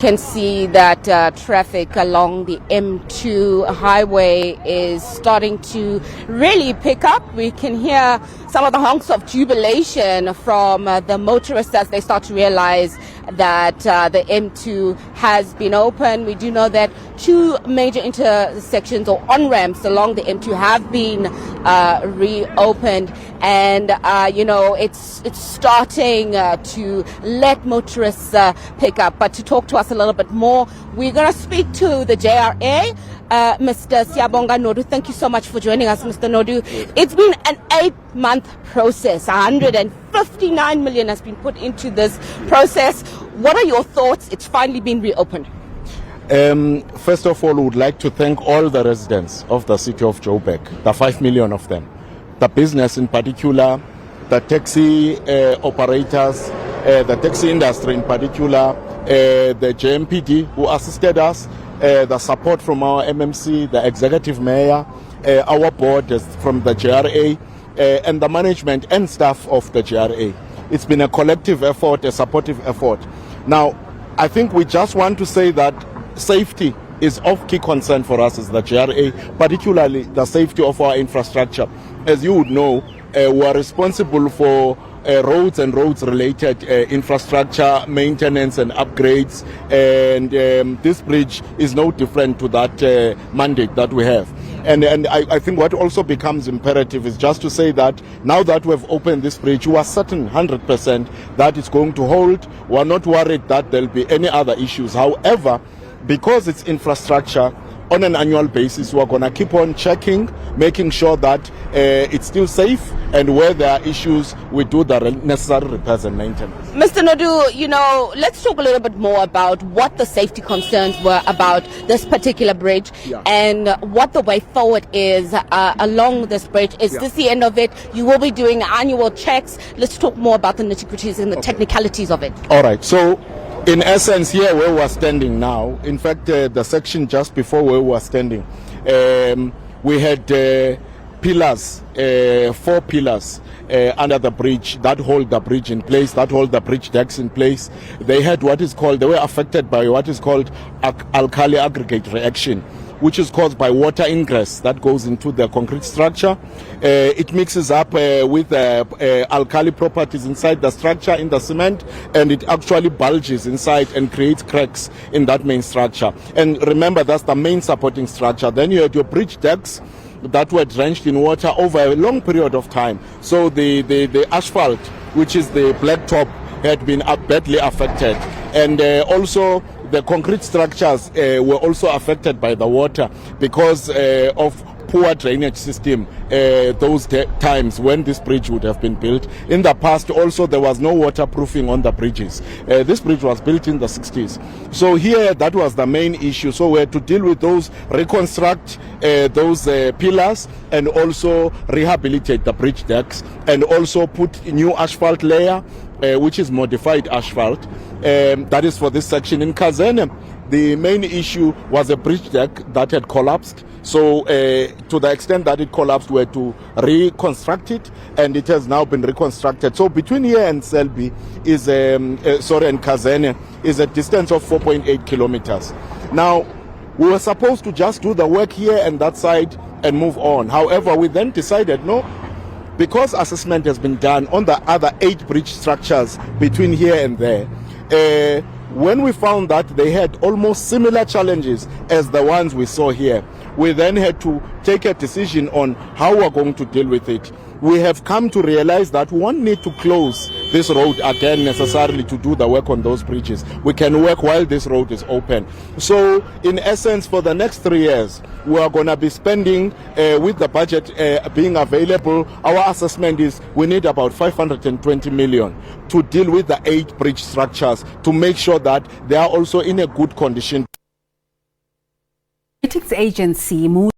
Can see that traffic along the M2 highway is starting to really pick up. We can hear some of the honks of jubilation from the motorists as they start to realize that the M2 has been open. We do know that two major intersections or on-ramps along the M2 have been reopened, and it's starting to let motorists pick up. But to talk to us a little bit more, we're going to speak to the JRA, Mr. Siyabonga Nodu. Thank you so much for joining us, Mr. Nodu. It's been an 8-month process. 159 million has been put into this process. What are your thoughts? It's finally been reopened. First of all, we would like to thank all the residents of the city of Joburg, the 5 million of them, the business in particular, the taxi operators, the taxi industry in particular, the JMPD who assisted us, the support from our MMC, the executive mayor, our board from the JRA, and the management and staff of the JRA. It's been a collective effort, a supportive effort. Now, I think we just want to say that safety is of key concern for us as the JRA, particularly the safety of our infrastructure. As you would know, we are responsible for roads and roads-related infrastructure maintenance and upgrades, and this bridge is no different to that mandate that we have. And I think what also becomes imperative is just to say that now that we've opened this bridge, we are certain 100% that it's going to hold. We are not worried that there'll be any other issues. However, because it's infrastructure, on an annual basis, we're going to keep on checking, making sure that it's still safe, and where there are issues, we do the necessary repairs and maintenance. Mr. Nodu, let's talk a little bit more about what the safety concerns were about this particular bridge, and what the way forward is along this bridge. Is this the end of it? You will be doing annual checks. Let's talk more about the nitty-gritties and the technicalities of it. All right. So, in essence, here where we are standing now, in fact, the section just before where we are standing, we had pillars, 4 pillars under the bridge that hold the bridge in place, that hold the bridge decks in place. They had they were affected by what is called alkali aggregate reaction, which is caused by water ingress that goes into the concrete structure. It mixes up with alkali properties inside the structure, in the cement, and it actually bulges inside and creates cracks in that main structure. And remember, that's the main supporting structure. Then you had your bridge decks that were drenched in water over a long period of time. So the asphalt, which is the blacktop, had been badly affected. And also the concrete structures were also affected by the water because of poor drainage system those times when this bridge would have been built. In the past also there was no waterproofing on the bridges. This bridge was built in the 60s. So here that was the main issue. So we had to deal with those, reconstruct those pillars, and also rehabilitate the bridge decks, and also put a new asphalt layer, which is modified asphalt. That is for this section. In Kazene, the main issue was a bridge deck that had collapsed. So to the extent that it collapsed, we had to reconstruct it, and it has now been reconstructed. So between here and Selby is and Kazene is a distance of 4.8 kilometers. Now, we were supposed to just do the work here and that side and move on. However, we then decided, no, because assessment has been done on the other 8 bridge structures between here and there, when we found that they had almost similar challenges as the ones we saw here, we then had to take a decision on how we're going to deal with it. We have come to realize that we won't need to close this road again necessarily to do the work on those bridges. We can work while this road is open. So in essence, for the next 3 years, we are going to be spending, with the budget being available, our assessment is we need about 520 million to deal with the 8 bridge structures to make sure that they are also in a good condition. Agency